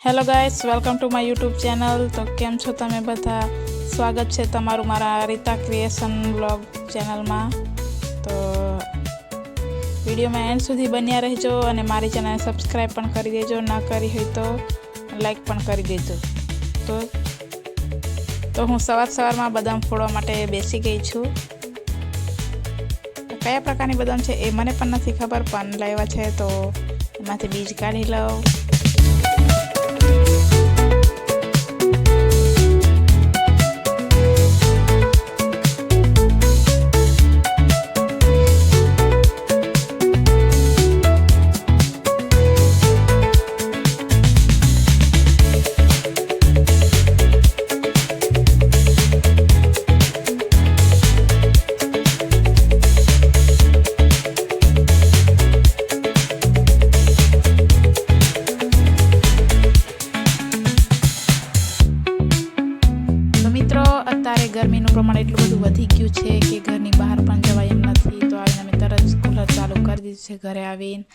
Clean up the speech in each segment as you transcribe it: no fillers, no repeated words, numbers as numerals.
Hello guys, welcome to my YouTube channel. તો કેમ છો તમે બધા? સ્વાગત છે તમારું મારા રીતા ક્રિએશન વ્લોગ ચેનલમાં। તો વિડીયોમાં એન્ડ સુધી બન્યા રહેજો અને મારી ચેનલને સબસ્ક્રાઈબ પણ કરી દેજો, ના કરી હોય તો લાઈક પણ કરી દેજો। તો હું સવારમાં બદામ ફોડવા માટે બેસી ગઈ છું। કયા પ્રકારની બદામ છે એ મને પણ નથી ખબર, પણ લાવ્યા છે તો એમાંથી બીજ કાઢી લઉં। અત્યારે ગરમીનું પ્રમાણ એટલું બધું વધી ગયું છે કે ઘરની બહાર પણ જવાય એમ નથી। તો આવીને અમે તરત કુલર ચાલુ કરી દીધું છે ઘરે આવીને।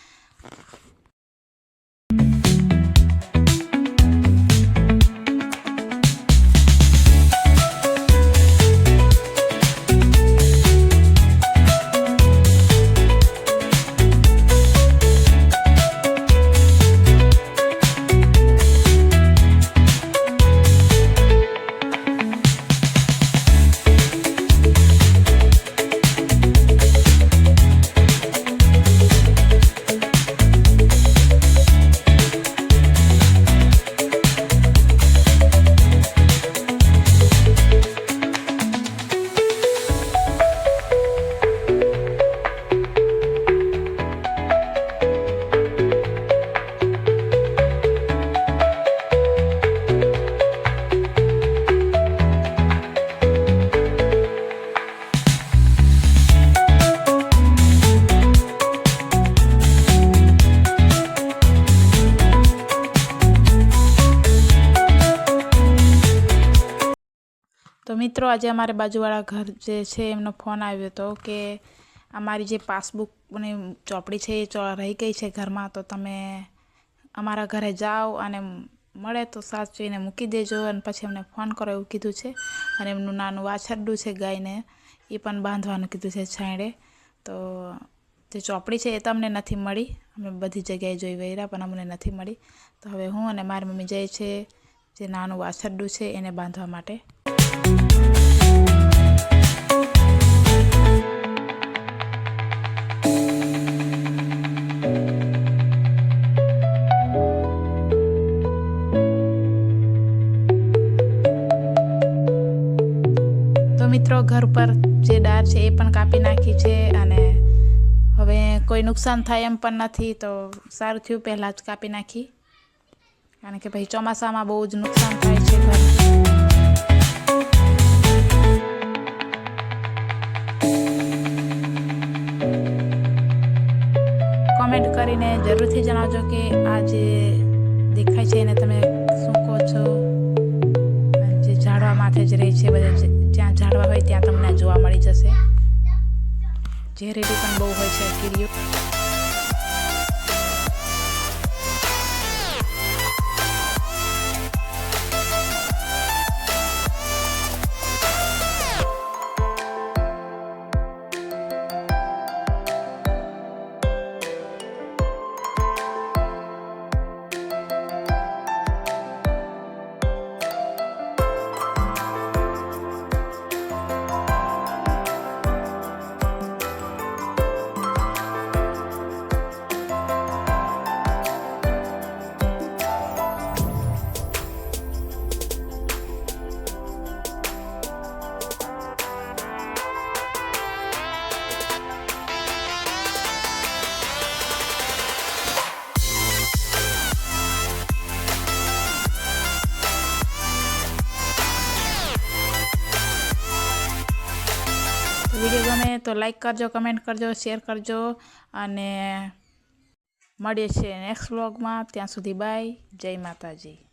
તો મિત્રો, આજે અમારે બાજુવાળા ઘર જે છે એમનો ફોન આવ્યો હતો કે અમારી જે પાસબુકની ચોપડી છે એ રહી ગઈ છે ઘરમાં, તો તમે અમારા ઘરે જાઓ અને મળે તો સાચવીને મૂકી દેજો અને પછી અમને ફોન કરો એવું કીધું છે। અને એમનું નાનું વાછરડું છે ગાયને, એ પણ બાંધવાનું કીધું છે છાંયડે। તો જે ચોપડી છે એ તમને નથી મળી, અમે બધી જગ્યાએ જોઈ વહેરા પણ અમને નથી મળી। તો હવે હું અને મારી મમ્મી જાય છે જે નાનું વાછરડું છે એને બાંધવા માટે। તો મિત્રો, ઘર પર જે ડાળ છે એ પણ કાપી નાખી છે અને હવે કોઈ નુકસાન થાય એમ પણ નથી। તો સારું થયું પહેલાં જ કાપી નાખી, કારણ કે ભાઈ ચોમાસામાં બહુ જ નુકસાન થાય છે ઘર। કોમેન્ટ કરીને જરૂરથી જણાવજો કે આ જે દેખાય છે એને તમે શું કહો છો। જે ઝાડવા માથે જ રહે છે, બધા જ્યાં ઝાડવા હોય ત્યાં તમને જોવા મળી જશે। ઝેરીલી પણ બહુ હોય છે કીડીઓ। વિડીયો ગમે તો લાઈક કરજો, કમેન્ટ કરજો, શેર કરજો અને મળીએ છીએ નેક્સ્ટ વ્લોગમાં। ત્યાં સુધી બાય, જય માતાજી।